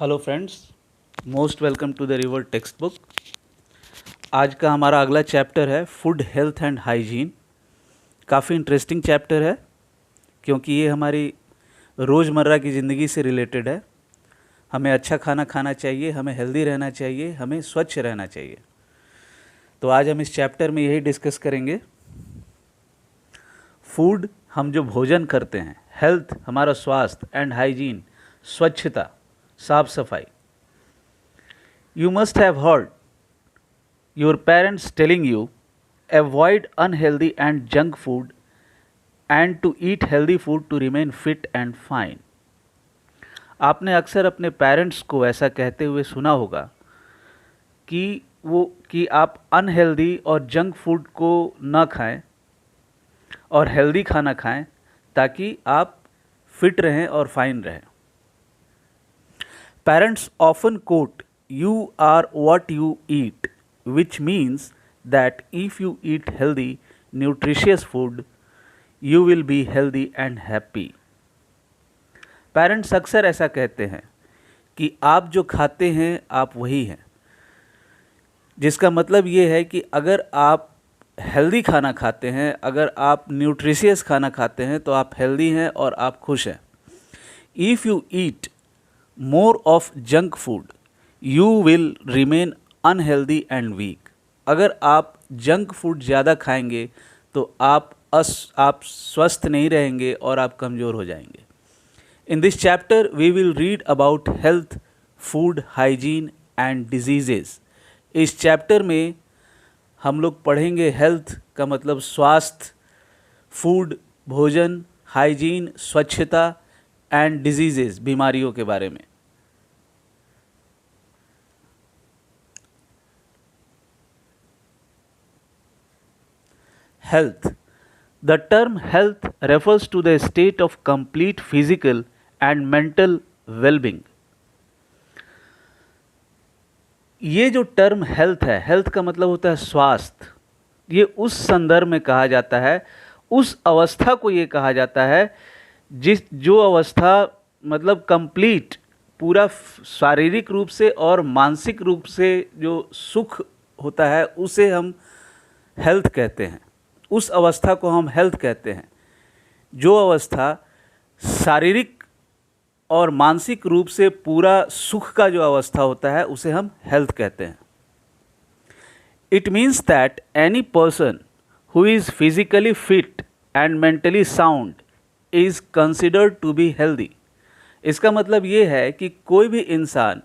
Hello friends, most welcome to the river text book. आज का हमारा अगला चैप्टर है फूड हेल्थ एंड हाइजीन। काफ़ी इंटरेस्टिंग चैप्टर है क्योंकि ये हमारी रोज़मर्रा की ज़िंदगी से रिलेटेड है। हमें अच्छा खाना खाना चाहिए, हमें हेल्दी रहना चाहिए, हमें स्वच्छ रहना चाहिए। तो आज हम इस चैप्टर में यही डिस्कस करेंगे। फूड, हम जो भोजन करते हैं, हेल्थ हमारा स्वास्थ्य, एंड हाइजीन स्वच्छता, साफ सफाई। You must have heard your parents telling you avoid unhealthy and junk food and to eat healthy food to remain fit and fine. आपने अक्सर अपने पेरेंट्स को ऐसा कहते हुए सुना होगा कि आप अनहेल्दी और जंक फूड को ना खाएं और हेल्दी खाना खाएं ताकि आप फिट रहें और फाइन रहें। Parents often quote, "You are what you eat," which means that if you eat healthy, nutritious food, you will be healthy and happy. Parents अक्सर ऐसा कहते हैं कि आप जो खाते हैं आप वही हैं, जिसका मतलब ये है कि अगर आप हेल्दी खाना खाते हैं, अगर आप न्यूट्रिशियस खाना खाते हैं तो आप हेल्दी हैं और आप खुश हैं। If you eat more of junk food, you will remain unhealthy and weak. अगर आप जंक फूड ज़्यादा खाएंगे तो आप स्वस्थ नहीं रहेंगे और आप कमज़ोर हो जाएंगे। In this chapter we will read about health, food, hygiene and diseases. इस चैप्टर में हम लोग पढ़ेंगे हेल्थ का मतलब स्वास्थ्य, फूड भोजन, हाइजीन स्वच्छता, एंड डिजीज़ेज़ बीमारियों के बारे में। Health. The term health refers to the state of complete physical and mental well-being. ये जो टर्म हेल्थ है, हेल्थ का मतलब होता है स्वास्थ्य। ये उस संदर्भ में कहा जाता है, उस अवस्था को ये कहा जाता है जो अवस्था मतलब कंप्लीट, पूरा शारीरिक रूप से और मानसिक रूप से जो सुख होता है उसे हम हेल्थ कहते हैं। उस अवस्था को हम हेल्थ कहते हैं। जो अवस्था शारीरिक और मानसिक रूप से पूरा सुख का जो अवस्था होता है उसे हम हेल्थ कहते हैं। It means that any person who is physically fit and mentally sound is considered to be healthy. इसका मतलब ये है कि कोई भी इंसान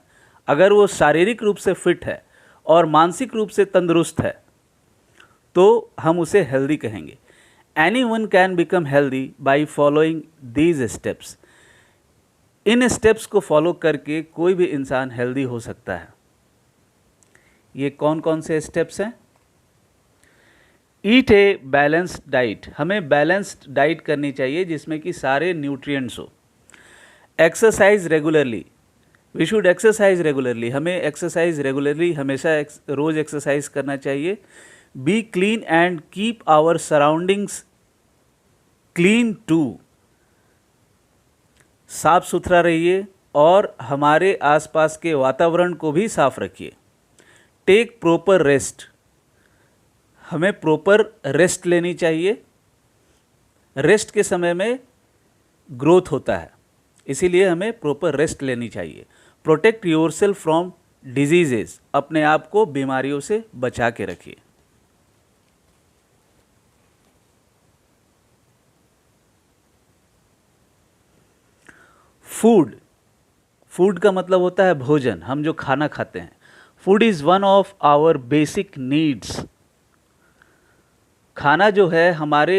अगर वो शारीरिक रूप से फिट है और मानसिक रूप से तंदुरुस्त है तो हम उसे हेल्दी कहेंगे। Any one can become healthy by following these steps. In steps को फॉलो करके कोई भी इंसान हेल्दी हो सकता है। ये कौन कौन से स्टेप्स हैं? Eat a balanced diet. हमें बैलेंस्ड डाइट करनी चाहिए जिसमें कि सारे न्यूट्रिएंट्स हो। Exercise regularly. We should exercise regularly. हमें एक्सरसाइज रेगुलरली, हमेशा रोज़ एक्सरसाइज करना चाहिए। Be clean and keep our surroundings clean too. साफ सुथरा रहिए और हमारे आसपास के वातावरण को भी साफ रखिए। Take proper rest. हमें प्रॉपर रेस्ट लेनी चाहिए। रेस्ट के समय में ग्रोथ होता है, इसीलिए हमें प्रॉपर रेस्ट लेनी चाहिए। Protect yourself from diseases. अपने आप को बीमारियों से बचा के रखिए। फूड। फूड का मतलब होता है भोजन, हम जो खाना खाते हैं। Food is one of our basic needs. खाना जो है हमारे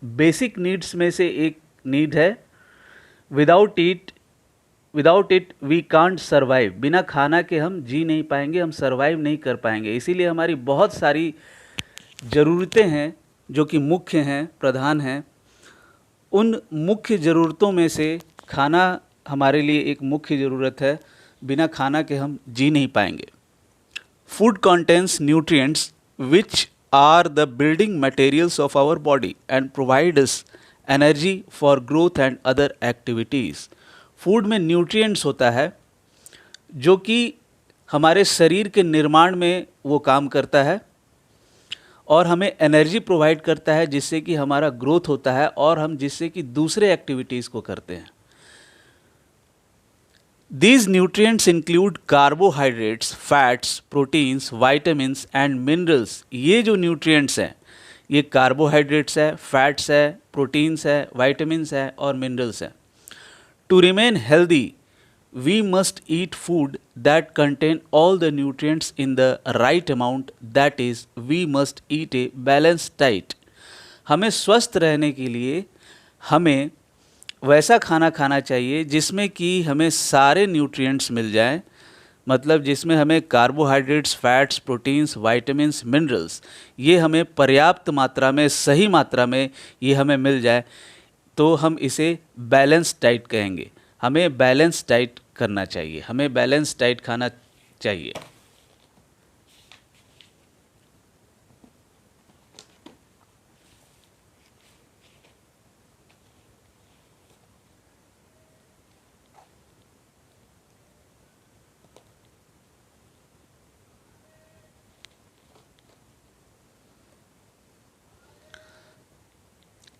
बेसिक नीड्स में से एक नीड है। Without it we can't survive. बिना खाना के हम जी नहीं पाएंगे, हम सर्वाइव नहीं कर पाएंगे। इसीलिए हमारी बहुत सारी ज़रूरतें हैं जो कि मुख्य हैं, प्रधान हैं। उन मुख्य ज़रूरतों में से खाना हमारे लिए एक मुख्य ज़रूरत है। बिना खाना के हम जी नहीं पाएंगे। Food contains nutrients which are the building materials of our body and provide us energy for growth and other activities. Food में न्यूट्रिएंट्स होता है जो कि हमारे शरीर के निर्माण में वो काम करता है और हमें एनर्जी प्रोवाइड करता है, जिससे कि हमारा ग्रोथ होता है और हम जिससे कि दूसरे एक्टिविटीज़ को करते हैं। These nutrients include carbohydrates, fats, proteins, vitamins and minerals। ये जो nutrients हैं ये carbohydrates है, fats है, proteins है, vitamins है और minerals है। To remain healthy, we must eat food that contain all the nutrients in the right amount, that is, we must eat a balanced diet। हमें स्वस्थ रहने के लिए हमें वैसा खाना खाना चाहिए जिसमें कि हमें सारे न्यूट्रिएंट्स मिल जाएं, मतलब जिसमें हमें carbohydrates, fats, proteins, vitamins, minerals ये हमें पर्याप्त मात्रा में, सही मात्रा में ये हमें मिल जाए, तो हम इसे बैलेंस डाइट कहेंगे। हमें बैलेंस डाइट करना चाहिए, हमें बैलेंस डाइट खाना चाहिए।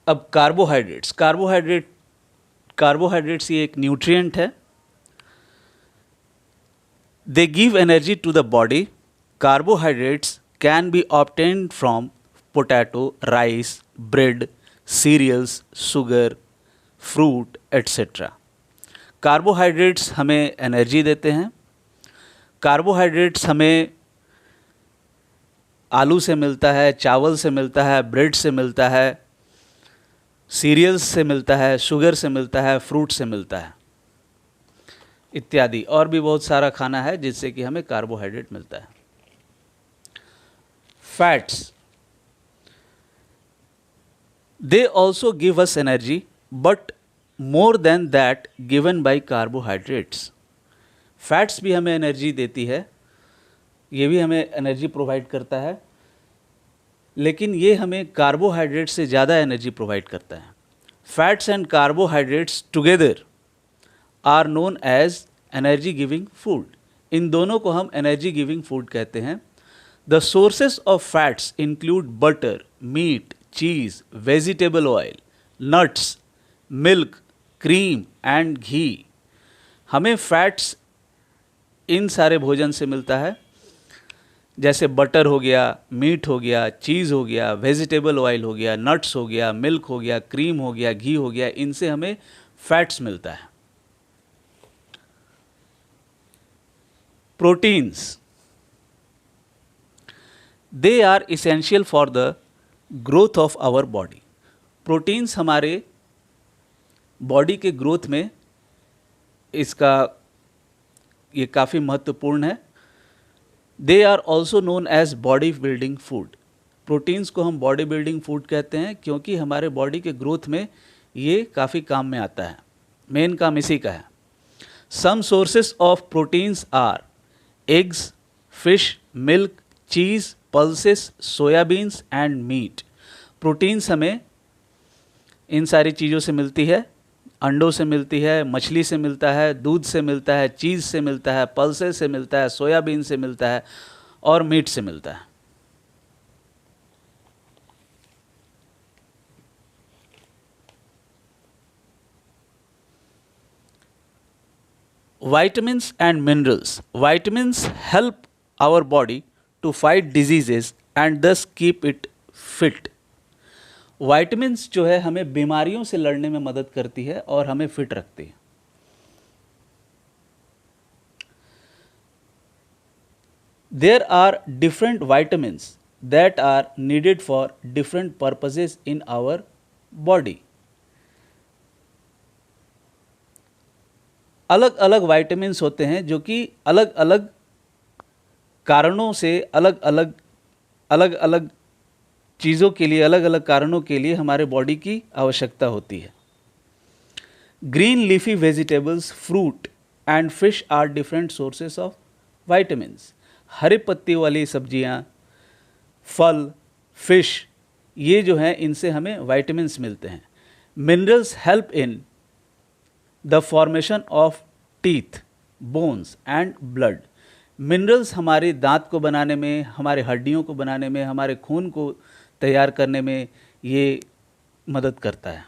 अब कार्बोहाइड्रेट्स ये एक न्यूट्रिएंट है। They give energy to the body. Carbohydrates can be obtained from potato, rice, bread, cereals, sugar, fruit etcetera. Carbohydrates हमें एनर्जी देते हैं। कार्बोहाइड्रेट्स हमें आलू से मिलता है, चावल से मिलता है, ब्रेड से मिलता है, सीरियल्स से मिलता है, शुगर से मिलता है, फ्रूट से मिलता है इत्यादि। और भी बहुत सारा खाना है जिससे कि हमें कार्बोहाइड्रेट मिलता है। Fats, they also give us energy but more than that given by carbohydrates. Fats भी हमें एनर्जी देती है, ये भी हमें एनर्जी प्रोवाइड करता है, लेकिन ये हमें कार्बोहाइड्रेट से ज़्यादा एनर्जी प्रोवाइड करता है। Fats and carbohydrates together are known as energy giving food. इन दोनों को हम एनर्जी गिविंग फूड कहते हैं। The sources of fats include butter, meat, cheese, vegetable oil, nuts, milk, cream and ghee. हमें फैट्स इन सारे भोजन से मिलता है, जैसे बटर हो गया, मीट हो गया, चीज़ हो गया, वेजिटेबल ऑयल हो गया, नट्स हो गया, मिल्क हो गया, क्रीम हो गया, घी हो गया, इनसे हमें फैट्स मिलता है। Proteins, they are essential for the growth of our body. Proteins हमारे बॉडी के ग्रोथ में इसका ये काफ़ी महत्वपूर्ण है। They are also known as body building food. Proteins को हम बॉडी बिल्डिंग फूड कहते हैं क्योंकि हमारे बॉडी के ग्रोथ में ये काफ़ी काम में आता है, मेन काम इसी का है। Some sources of proteins are eggs, fish, milk, cheese, pulses, soyabeans and meat. Proteins हमें इन सारी चीज़ों से मिलती है। अंडों से मिलती है, मछली से मिलता है, दूध से मिलता है, चीज़ से मिलता है, पल्सेस से मिलता है, सोयाबीन से मिलता है और मीट से मिलता है। Vitamins and minerals. Vitamins help our body to fight diseases and thus keep it fit. Vitamins जो है हमें बीमारियों से लड़ने में मदद करती है और हमें फिट रखती है। There are different vitamins that are needed for different purposes in our body. अलग अलग विटामिन्स होते हैं जो कि अलग अलग कारणों से, अलग अलग चीज़ों के लिए, अलग अलग कारणों के लिए हमारे बॉडी की आवश्यकता होती है। Green leafy vegetables, fruit and fish are different sources of vitamins. हरे पत्ती वाली सब्जियां, फल, फिश, ये जो हैं इनसे हमें विटामिन्स मिलते हैं। Minerals help in the formation of teeth, bones and blood. Minerals हमारे दांत को बनाने में, हमारे हड्डियों को बनाने में, हमारे खून को तैयार करने में ये मदद करता है।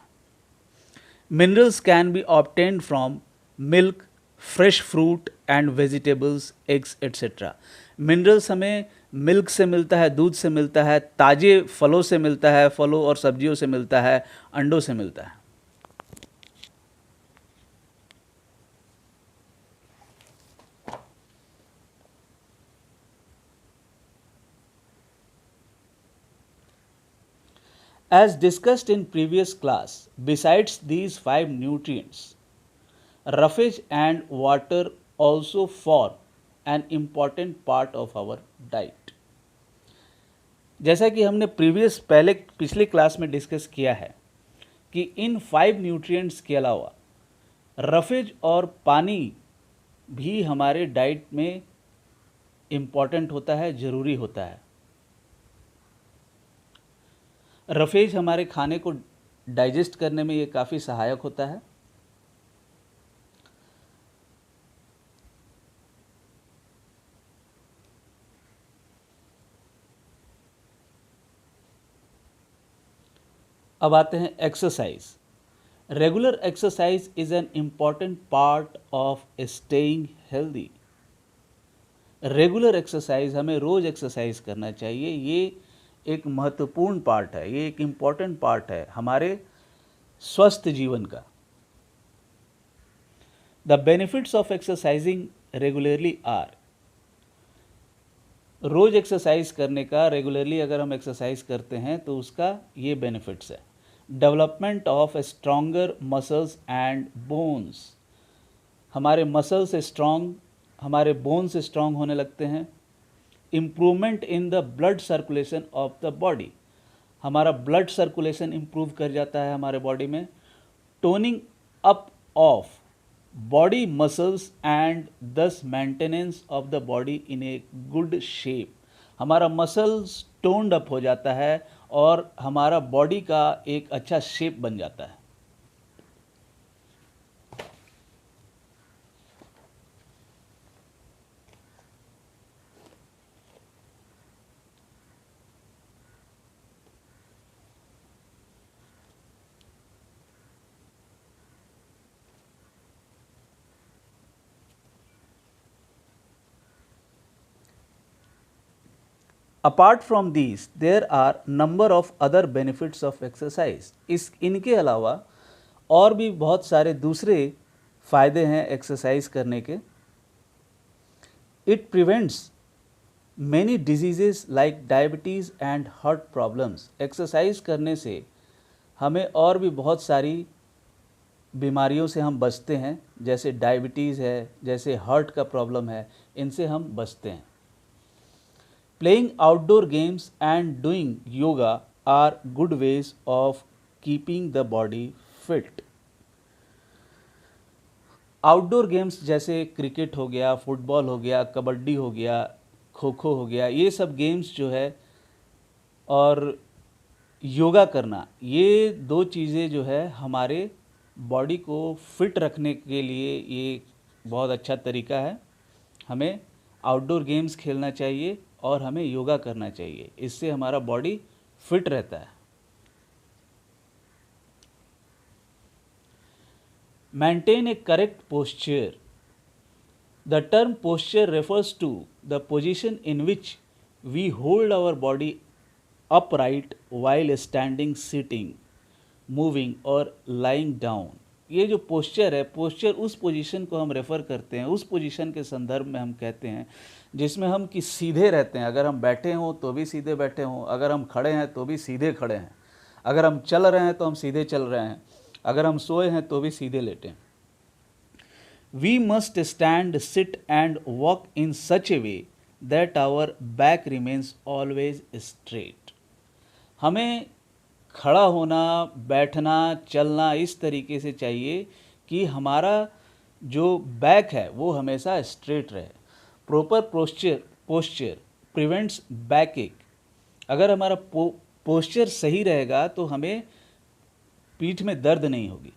Minerals can be obtained from milk, fresh fruit and vegetables, eggs etcetera. Minerals हमें मिल्क से मिलता है, दूध से मिलता है, ताजे फलों से मिलता है, फलों और सब्जियों से मिलता है, अंडों से मिलता है। As discussed in previous class, besides these 5 nutrients, roughage and water also form an important part of our diet. जैसा कि हमने पिछले क्लास में डिस्कस किया है कि इन 5 न्यूट्रिएंट्स के अलावा रफेज और पानी भी हमारे डाइट में इम्पॉर्टेंट होता है, ज़रूरी होता है। रफेज हमारे खाने को डाइजेस्ट करने में ये काफ़ी सहायक होता है। अब आते हैं exercise. Regular exercise is an important part of staying healthy. Regular exercise, हमें रोज़ एक्सरसाइज करना चाहिए। ये एक महत्वपूर्ण पार्ट है, ये एक इम्पॉर्टेंट पार्ट है हमारे स्वस्थ जीवन का। The benefits of exercising regularly are. रोज़ एक्सरसाइज करने का, रेगुलरली अगर हम एक्सरसाइज करते हैं तो उसका ये बेनिफिट्स है। Development of stronger muscles and bones. हमारे मसल्स स्ट्रॉन्ग, हमारे बोन्स स्ट्रॉन्ग होने लगते हैं। Improvement in the blood circulation of the body. हमारा ब्लड सर्कुलेशन इम्प्रूव कर जाता है हमारे बॉडी में। Toning up of body muscles and the maintenance of the body in a good shape. हमारा मसल्स टोन्ड अप हो जाता है और हमारा बॉडी का एक अच्छा शेप बन जाता है। Apart from these there are number of other benefits of exercise. इनके अलावा और भी बहुत सारे दूसरे फ़ायदे हैं एक्सरसाइज करने के। It prevents many diseases like diabetes and heart problems. Exercise करने से हमें और भी बहुत सारी बीमारियों से हम बचते हैं, जैसे डायबिटीज़ है, जैसे हार्ट का प्रॉब्लम है, इनसे हम बचते हैं। Playing outdoor games and doing yoga are good ways of keeping the body fit. Outdoor games जैसे क्रिकेट हो गया, फुटबॉल हो गया, कबड्डी हो गया, खो खो हो गया, ये सब गेम्स जो है, और योगा करना, ये दो चीज़ें जो है हमारे बॉडी को फिट रखने के लिए ये बहुत अच्छा तरीका है। हमें आउटडोर गेम्स खेलना चाहिए और हमें योगा करना चाहिए, इससे हमारा बॉडी फिट रहता है। Maintain a correct posture. The term posture refers to the position in which we hold our body upright while standing, sitting, moving और लाइंग डाउन। ये जो पोस्चर है, पोस्चर उस पोजीशन को हम रेफ़र करते हैं, उस पोजीशन के संदर्भ में हम कहते हैं जिसमें हम कि सीधे रहते हैं। अगर हम बैठे हों तो भी सीधे बैठे हों, अगर हम खड़े हैं तो भी सीधे खड़े हैं, अगर हम चल रहे हैं तो हम सीधे चल रहे हैं, अगर हम सोए हैं तो भी सीधे लेटे। We must stand, sit and walk in such a way that our back remains always straight. हमें खड़ा होना, बैठना, चलना इस तरीके से चाहिए कि हमारा जो बैक है वो हमेशा स्ट्रेट रहे। प्रॉपर पोस्चर प्रिवेंट्स बैक एक। अगर हमारा पोस्चर सही रहेगा तो हमें पीठ में दर्द नहीं होगी।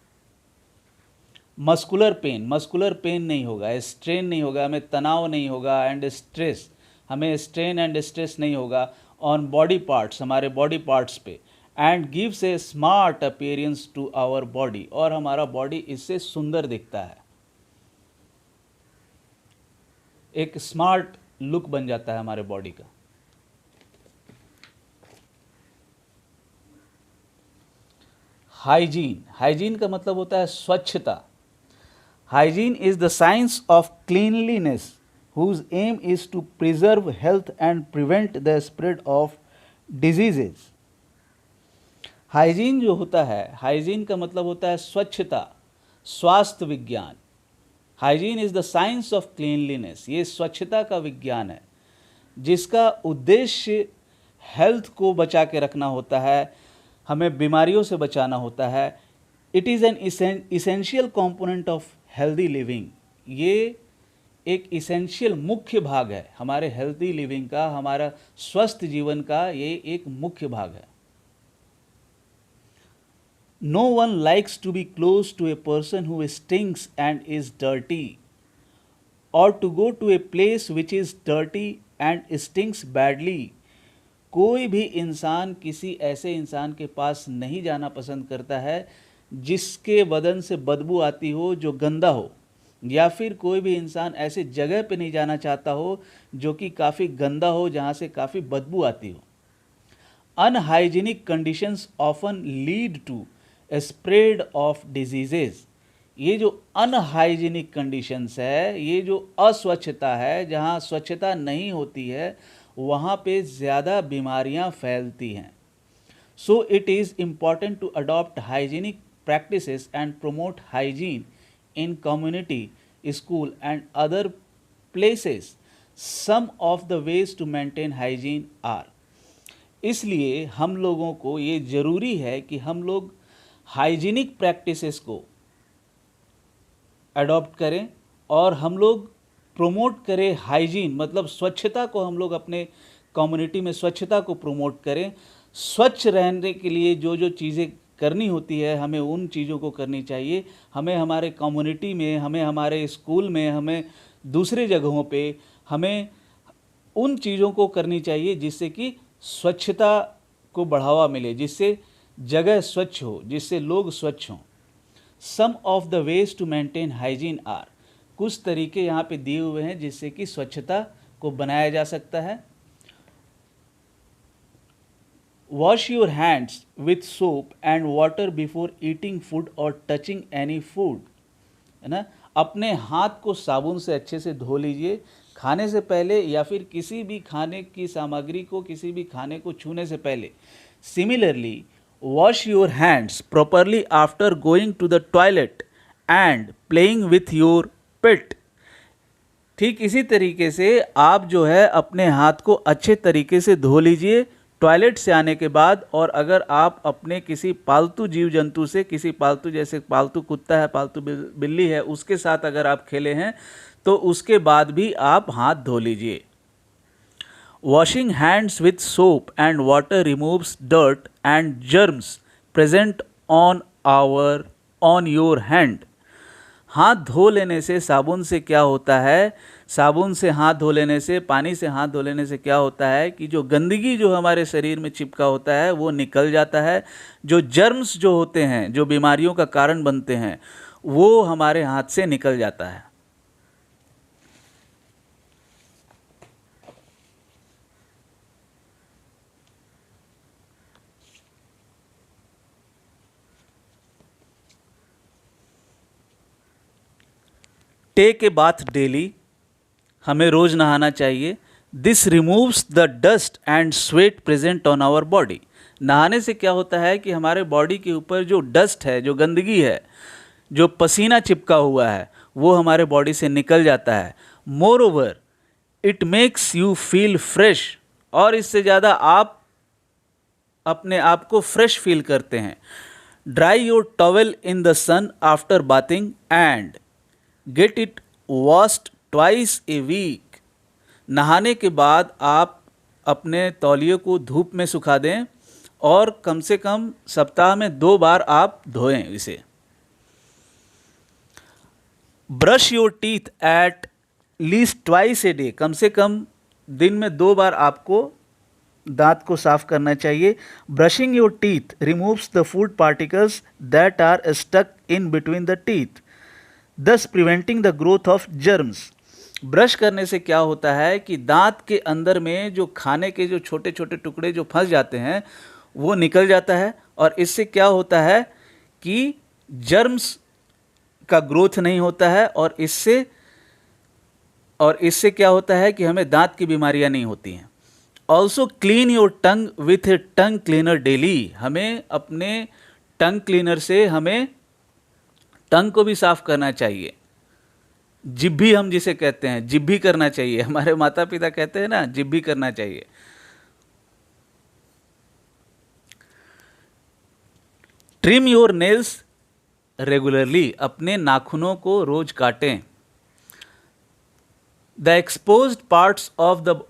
मस्कुलर पेन नहीं होगा, स्ट्रेन नहीं होगा, हमें तनाव नहीं होगा, एंड स्ट्रेस, हमें स्ट्रेन एंड स्ट्रेस नहीं होगा ऑन बॉडी पार्ट्स, हमारे बॉडी पार्ट्स पे, and gives a smart appearance to our body, और हमारा बॉडी इससे सुंदर दिखता है, एक स्मार्ट लुक बन जाता है हमारे बॉडी का। हाइजीन का मतलब होता है स्वच्छता। Hygiene is the science of cleanliness whose aim is to preserve health and prevent the spread of diseases. Hygiene जो होता है, हाइजीन का मतलब होता है स्वच्छता, स्वास्थ्य विज्ञान। Hygiene is the science of cleanliness, ये स्वच्छता का विज्ञान है जिसका उद्देश्य हेल्थ को बचा के रखना होता है, हमें बीमारियों से बचाना होता है। It is an essential component of healthy living, ये एक इसेंशियल मुख्य भाग है हमारे हेल्दी लिविंग का, हमारा स्वस्थ जीवन का ये एक मुख्य भाग है। No one likes to be close to a person who stinks and is dirty, और to go to a place which is dirty and stinks badly. कोई भी इंसान किसी ऐसे इंसान के पास नहीं जाना पसंद करता है जिसके बदन से बदबू आती हो, जो गंदा हो, या फिर कोई भी इंसान ऐसे जगह पे नहीं जाना चाहता हो जो कि काफ़ी गंदा हो, जहाँ से काफ़ी बदबू आती हो। Unhygienic conditions often lead to spread of diseases. ये जो अनहाइजीनिक कंडीशंस है, ये जो अस्वच्छता है, जहाँ स्वच्छता नहीं होती है वहाँ पे ज़्यादा बीमारियाँ फैलती हैं। So it is important to adopt hygienic practices and promote hygiene in community, school and other places. Some of the ways to maintain hygiene are, इसलिए हम लोगों को ये ज़रूरी है कि हम लोग हाइजीनिक प्रैक्टिसेस को अडॉप्ट करें और हम लोग प्रोमोट करें हाइजीन, मतलब स्वच्छता को हम लोग अपने कम्युनिटी में स्वच्छता को प्रोमोट करें। स्वच्छ रहने के लिए जो जो चीज़ें करनी होती है, हमें उन चीज़ों को करनी चाहिए। हमें हमारे कम्युनिटी में, हमें हमारे स्कूल में, हमें दूसरे जगहों पे, हमें उन चीज़ों को करनी चाहिए जिससे कि स्वच्छता को बढ़ावा मिले, जिससे जगह स्वच्छ हो, जिससे लोग स्वच्छ हों। Some of the ways to maintain hygiene are, कुछ तरीके यहाँ पे दिए हुए हैं जिससे कि स्वच्छता को बनाया जा सकता है। Wash your hands with soap and water before eating food और टचिंग एनी फूड, है ना। अपने हाथ को साबुन से अच्छे से धो लीजिए खाने से पहले, या फिर किसी भी खाने की सामग्री को, किसी भी खाने को छूने से पहले। Similarly wash your hands properly after going to the toilet and playing with your pet. ठीक इसी तरीके से आप जो है अपने हाथ को अच्छे तरीके से धो लीजिए टॉयलेट से आने के बाद, और अगर आप अपने किसी पालतू जीव जंतु से, किसी पालतू, जैसे पालतू कुत्ता है, पालतू बिल्ली है, उसके साथ अगर आप खेले हैं तो उसके बाद भी आप हाथ धो लीजिए। Washing hands with soap and water removes dirt and germs present on your hand. हाथ धो लेने से, साबुन से क्या होता है, साबुन से हाथ धो लेने से, पानी से हाथ धो लेने से क्या होता है कि जो गंदगी जो हमारे शरीर में चिपका होता है वो निकल जाता है। जो जर्म्स जो होते हैं, जो बीमारियों का कारण बनते हैं, वो हमारे हाथ से निकल जाता है। टेक ए बाथ डेली, हमें रोज़ नहाना चाहिए। This removes the dust and sweat present on our body. नहाने से क्या होता है कि हमारे बॉडी के ऊपर जो डस्ट है, जो गंदगी है, जो पसीना चिपका हुआ है, वो हमारे बॉडी से निकल जाता है। More over it makes you feel fresh, और इससे ज़्यादा आप अपने आप को फ्रेश फील करते हैं। Dry your towel in the sun after bathing and get it washed twice a week. नहाने के बाद आप अपने तौलिए को धूप में सुखा दें और कम से कम सप्ताह में 2 बार आप धोएं इसे। Brush your teeth at least twice a day, कम से कम दिन में 2 बार आपको दांत को साफ करना चाहिए. Brushing your teeth removes the food particles that are stuck in between the teeth, thus preventing the growth of germs. Brush करने से क्या होता है कि दांत के अंदर में जो खाने के जो छोटे छोटे टुकड़े जो फंस जाते हैं वो निकल जाता है, और इससे क्या होता है कि जर्म्स का ग्रोथ नहीं होता है, और इससे क्या होता है कि हमें दांत की बीमारियां नहीं होती हैं. Also clean your tongue with A tongue cleaner daily. हमें अपने टंग क्लीनर से हमें टंग को भी साफ करना चाहिए. जिब्भी हम जिसे कहते हैं, जिब्भी करना चाहिए. हमारे माता पिता कहते हैं ना, जिब्भी करना चाहिए. Trim your nails regularly. अपने नाखूनों को रोज काटें. The exposed parts of the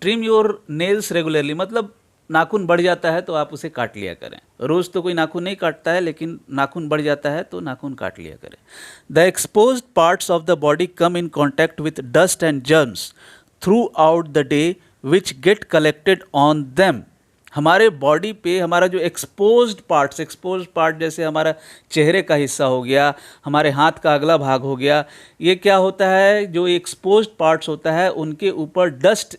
trim your nails regularly मतलब नाखून बढ़ जाता है तो आप उसे काट लिया करें. रोज़ तो कोई नाखून नहीं काटता है, लेकिन नाखून बढ़ जाता है तो नाखून काट लिया करें. The exposed parts of the body come in contact with dust and germs throughout the day which get collected on them. हमारे बॉडी पे हमारा जो एक्सपोज्ड पार्ट जैसे हमारा चेहरे का हिस्सा हो गया, हमारे हाथ का अगला भाग हो गया, ये क्या होता है, जो एक्सपोज्ड पार्ट्स होता है उनके ऊपर डस्ट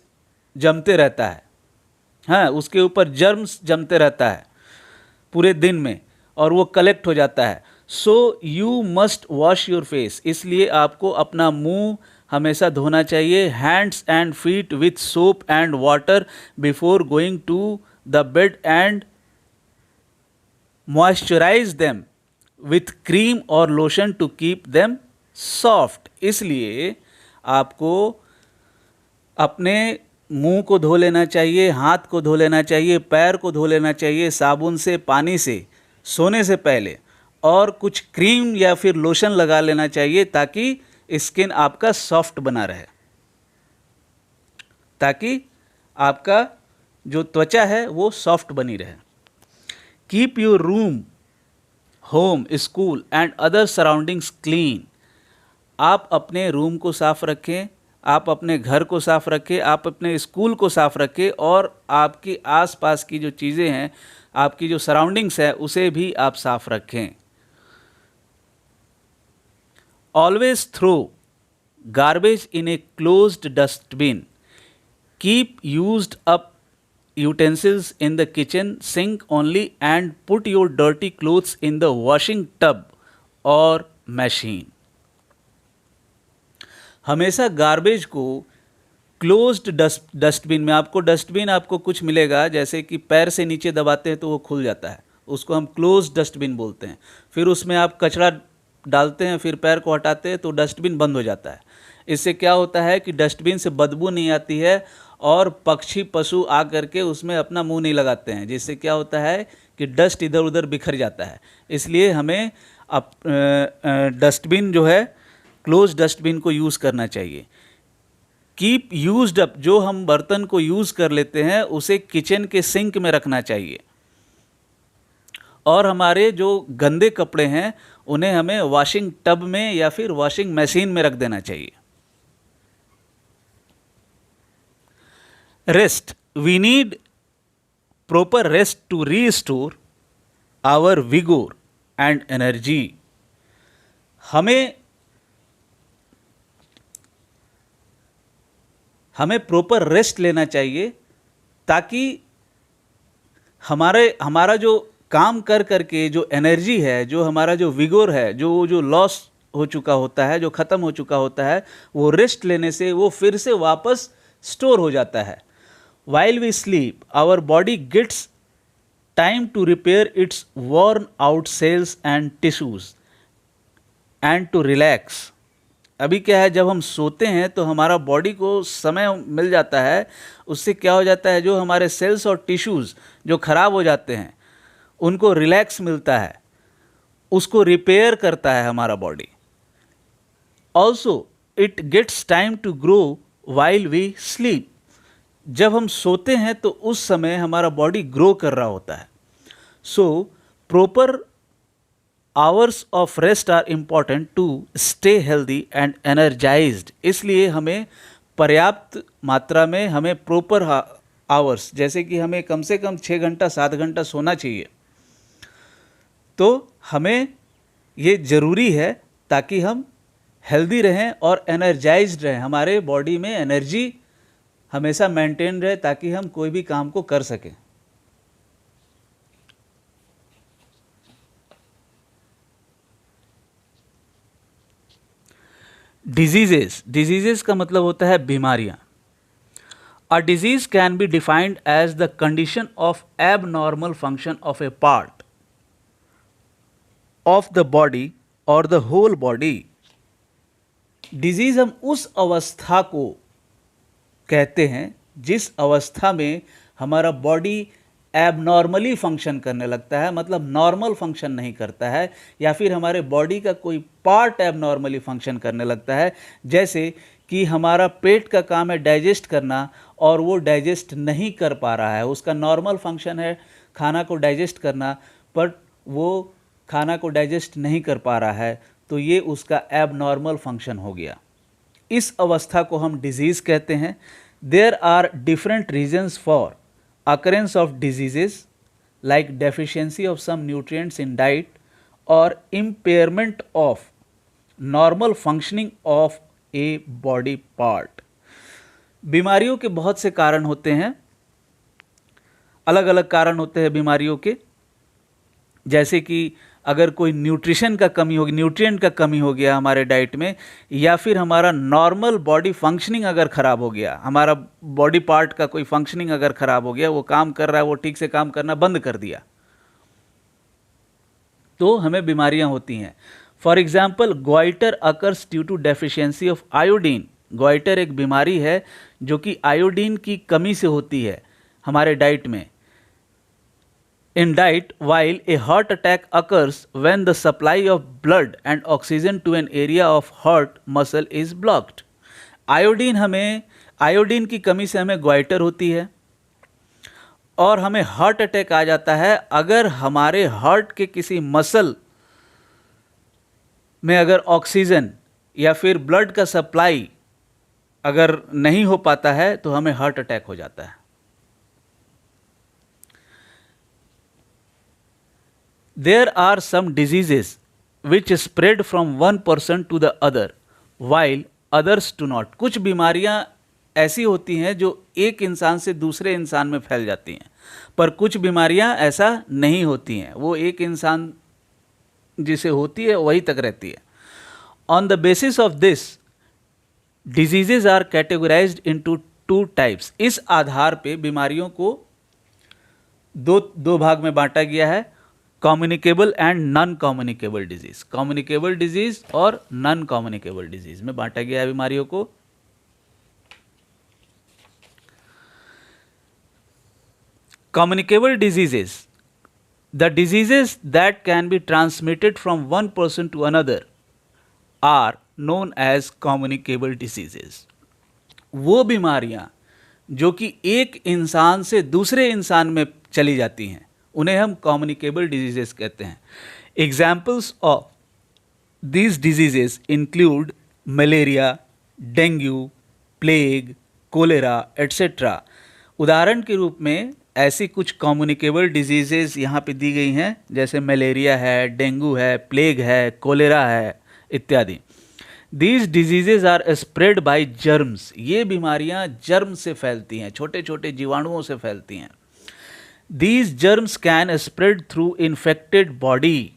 जमते रहता है. हाँ, उसके ऊपर जर्म्स जमते रहता है पूरे दिन में, और वो कलेक्ट हो जाता है. So you must wash your face. इसलिए आपको अपना मुंह हमेशा धोना चाहिए. Hands and feet with soap and water before going to the bed and moisturise them with cream or lotion to keep them soft. इसलिए आपको अपने मुंह को धो लेना चाहिए, हाथ को धो लेना चाहिए, पैर को धो लेना चाहिए साबुन से, पानी से सोने से पहले, और कुछ क्रीम या फिर लोशन लगा लेना चाहिए ताकि स्किन आपका सॉफ्ट बना रहे, ताकि आपका जो त्वचा है वो सॉफ्ट बनी रहे. Keep your room, home, school and other surroundings clean. आप अपने रूम को साफ रखें, आप अपने घर को साफ रखें, आप अपने स्कूल को साफ रखें, और आपकी आसपास की जो चीज़ें हैं, आपकी जो सराउंडिंग्स है उसे भी आप साफ रखें. Always throw garbage in a closed dustbin. Keep used up utensils in the kitchen sink only and put your dirty clothes in the washing tub और मशीन. हमेशा गार्बेज को क्लोज्ड डस्टबिन में, आपको कुछ मिलेगा जैसे कि पैर से नीचे दबाते हैं तो वो खुल जाता है, उसको हम क्लोज्ड डस्टबिन बोलते हैं. फिर उसमें आप कचरा डालते हैं, फिर पैर को हटाते हैं तो डस्टबिन बंद हो जाता है. इससे क्या होता है कि डस्टबिन से बदबू नहीं आती है, और पक्षी पशु आ करके उसमें अपना मुंह नहीं लगाते हैं, जिससे क्या होता है कि डस्ट इधर उधर बिखर जाता है. इसलिए हमें डस्टबिन जो है, क्लोज डस्टबिन को यूज़ करना चाहिए. कीप यूज्ड अप, जो हम बर्तन को यूज़ कर लेते हैं उसे किचन के सिंक में रखना चाहिए, और हमारे जो गंदे कपड़े हैं उन्हें हमें वॉशिंग टब में या फिर वॉशिंग मशीन में रख देना चाहिए. Rest, we need proper rest to restore our vigour and energy. हमें प्रॉपर रेस्ट लेना चाहिए ताकि हमारा जो काम कर करके जो एनर्जी है, जो हमारा जो विगोर है, जो लॉस हो चुका होता है, जो ख़त्म हो चुका होता है, वो रेस्ट लेने से वो फिर से वापस स्टोर हो जाता है. While we sleep our body gets time to repair its worn out cells and tissues and to relax. अभी क्या है, जब हम सोते हैं तो हमारा बॉडी को समय मिल जाता है, उससे क्या हो जाता है, जो हमारे सेल्स और टिश्यूज़ जो ख़राब हो जाते हैं उनको रिलैक्स मिलता है, उसको रिपेयर करता है हमारा body. Also it gets time to grow while we sleep. जब हम सोते हैं तो उस समय हमारा बॉडी ग्रो कर रहा होता है. So proper hours of rest are important to stay healthy and energized. इसलिए हमें पर्याप्त मात्रा में हमें प्रॉपर आवर्स, जैसे कि हमें कम से कम 6 घंटा 7 घंटा सोना चाहिए, तो हमें ये ज़रूरी है ताकि हम हेल्दी रहें और एनर्जाइज्ड रहें, हमारे बॉडी में एनर्जी हमेशा मेंटेन रहे ताकि हम कोई भी काम को कर सकें। डिजीजेस का मतलब होता है बीमारियां। A disease can be defined as the condition of abnormal function of a part of the body और द होल बॉडी। डिजीज हम उस अवस्था को कहते हैं जिस अवस्था में हमारा बॉडी एबनॉर्मली फंक्शन करने लगता है, मतलब नॉर्मल फंक्शन नहीं करता है, या फिर हमारे बॉडी का कोई पार्ट एबनॉर्मली फंक्शन करने लगता है। जैसे कि हमारा पेट का काम है डाइजेस्ट करना और वो डाइजेस्ट नहीं कर पा रहा है, उसका नॉर्मल फंक्शन है खाना को डाइजेस्ट करना, पर वो खाना को डाइजेस्ट नहीं कर पा रहा है, तो ये उसका एबनॉर्मल फंक्शन हो गया। इस अवस्था को हम डिजीज़ कहते हैं। There are different reasons for occurrence of diseases like deficiency of some nutrients in diet or impairment of normal functioning of a body part। बीमारियों के बहुत से कारण होते हैं, अलग अलग कारण होते हैं बीमारियों के। जैसे कि अगर कोई न्यूट्रिशन का कमी होगी, न्यूट्रिएंट का कमी हो गया हमारे डाइट में, या फिर हमारा नॉर्मल बॉडी फंक्शनिंग अगर ख़राब हो गया, हमारा बॉडी पार्ट का कोई फंक्शनिंग अगर ख़राब हो गया, वो काम कर रहा है वो ठीक से काम करना बंद कर दिया, तो हमें बीमारियां होती हैं। For example goitre occurs due to deficiency of iodine. Goitre एक बीमारी है जो कि आयोडीन की कमी से होती है हमारे डाइट में। In diet, while a heart attack occurs when the supply of blood and oxygen to an area of heart muscle is blocked। Iodine की कमी से हमें गोइटर होती है और हमें हार्ट अटैक आ जाता है अगर हमारे हार्ट के किसी मसल में अगर ऑक्सीजन या फिर ब्लड का सप्लाई अगर नहीं हो पाता है तो हमें हार्ट अटैक हो जाता है। There are some diseases which spread from one person to the other while others do not। कुछ बीमारियां ऐसी होती हैं जो एक इंसान से दूसरे इंसान में फैल जाती हैं, पर कुछ बीमारियां ऐसा नहीं होती हैं, वो एक इंसान जिसे होती है वही तक रहती है। On the basis of this, diseases are categorized into two types। इस आधार पे बीमारियों को दो भाग में बांटा गया है, communicable and non communicable disease. Communicable disease और नॉन कम्युनिकेबल डिजीज में बांटा गया है बीमारियों को। Communicable diseases, the diseases that can be transmitted from one person to another are known as communicable diseases. वो बीमारियां जो कि एक इंसान से दूसरे इंसान में चली जाती हैं उन्हें हम कम्युनिकेबल डिजीजेस कहते हैं। Examples of these diseases include malaria, dengue, plague, cholera etcetera. उदाहरण के रूप में ऐसी कुछ कम्युनिकेबल डिजीजेस यहाँ पे दी गई हैं, जैसे मलेरिया है, डेंगू है, प्लेग है, कोलेरा है इत्यादि। These diseases are spread by germs. ये बीमारियाँ जर्म से फैलती हैं, छोटे छोटे जीवाणुओं से फैलती हैं। These germs can spread through infected body,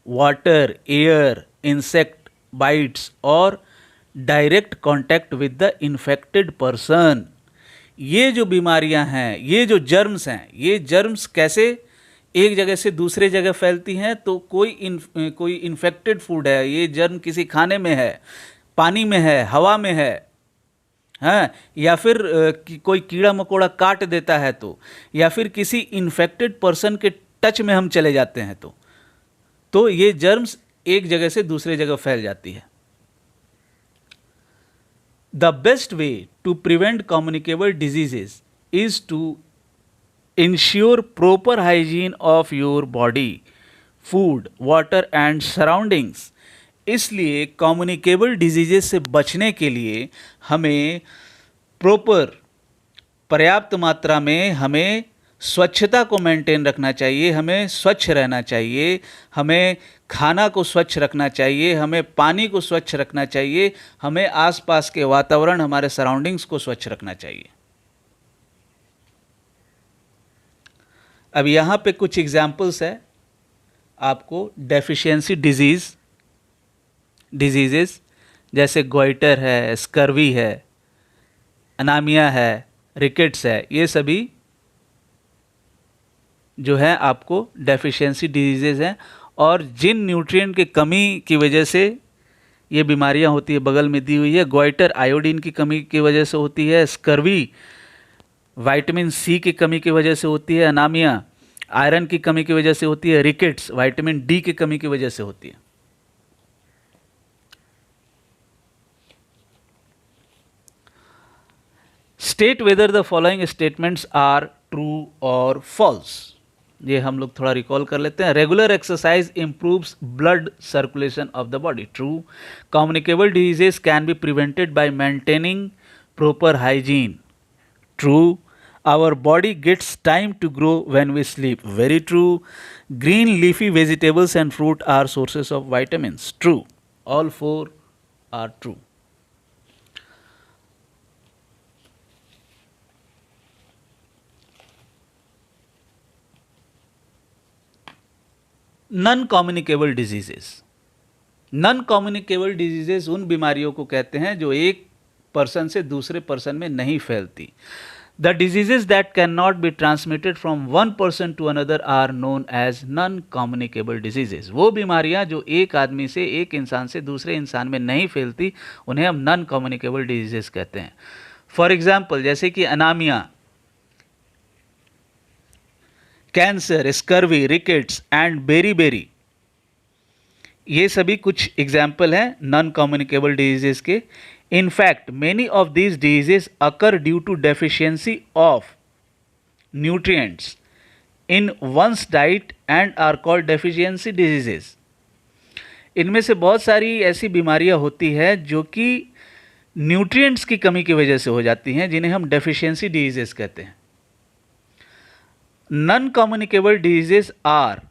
water, air, insect bites or direct contact with the infected person। ये जो बीमारियां हैं, ये जो जर्म्स हैं, ये जर्म्स कैसे एक जगह से दूसरे जगह फैलती हैं? तो कोई इन्फेक्टेड फूड है, ये जर्म किसी खाने में है, पानी में है, हवा में है, हाँ, या फिर कोई कीड़ा मकोड़ा काट देता है तो, या फिर किसी इन्फेक्टेड पर्सन के टच में हम चले जाते हैं तो ये जर्म्स एक जगह से दूसरे जगह फैल जाती है। The best way to prevent communicable diseases is to ensure proper hygiene of your body food, water and surroundings. इसलिए कम्युनिकेबल डिजीजेस से बचने के लिए हमें पर्याप्त मात्रा में हमें स्वच्छता को मेंटेन रखना चाहिए, हमें स्वच्छ रहना चाहिए, हमें खाना को स्वच्छ रखना चाहिए, हमें पानी को स्वच्छ रखना चाहिए, हमें आसपास के वातावरण, हमारे सराउंडिंग्स को स्वच्छ रखना चाहिए। अब यहाँ पे कुछ एग्जाम्पल्स है आपको डेफिशिएंसी डिजीजेस, जैसे गोइटर है, स्कर्वी है, अनामिया है, रिकेट्स है, ये सभी जो है आपको डेफिशिएंसी डिजीजेज हैं। और जिन न्यूट्रिएंट की कमी की वजह से ये बीमारियां होती है, बगल में दी हुई है। गोइटर आयोडीन की कमी की वजह से होती है, स्कर्वी विटामिन सी की कमी की वजह से होती है, अनामिया आयरन की कमी की वजह से होती है, रिकेट्स विटामिन डी की कमी की वजह से होती है। State whether the following statements are true और फॉल्स। ये हम लोग थोड़ा रिकॉल कर लेते हैं। Regular exercise improves blood circulation of the body, true. Communicable diseases can be prevented by maintaining proper hygiene, true. Our body gets time to grow when we sleep, very true. Green leafy vegetables and fruit are sources of vitamins, true. All four are true. Non communicable diseases. Non communicable diseases उन बीमारियों को कहते हैं जो एक person से दूसरे person में नहीं फैलती। The diseases that cannot be transmitted from one person to another are known as non-communicable diseases. वो बीमारियां जो एक आदमी से, एक इंसान से दूसरे इंसान में नहीं फैलती, उन्हें हम नॉन कम्युनिकेबल डिजीजेस कहते हैं। फॉर एग्जाम्पल, जैसे कि anaemia, cancer, scurvy, rickets and beriberi, ये सभी कुछ एग्जाम्पल हैं नॉन कम्युनिकेबल डिजीजेस के। In fact, many of these diseases occur due to deficiency of nutrients in one's diet and are called deficiency diseases. इनमें से बहुत सारी ऐसी बीमारियां होती है जो कि न्यूट्रिएंट्स की कमी की वजह से हो जाती हैं, जिन्हें हम डेफिशिएंसी डिजीजेस कहते हैं। Non communicable diseases are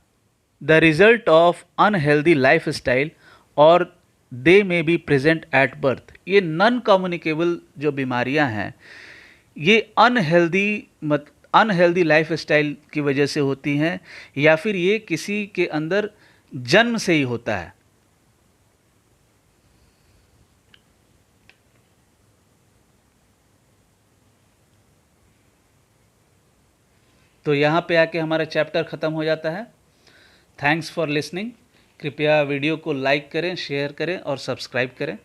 the result of unhealthy life style और they may be present at birth. ये नॉन कम्युनिकेबल जो बीमारियां हैं, ये अनहेल्दी लाइफ स्टाइल की वजह से होती हैं, या फिर ये किसी के अंदर जन्म से ही होता है। तो यहाँ पे आके हमारा चैप्टर ख़त्म हो जाता है। Thanks for listening. कृपया वीडियो को लाइक करें, शेयर करें और सब्सक्राइब करें।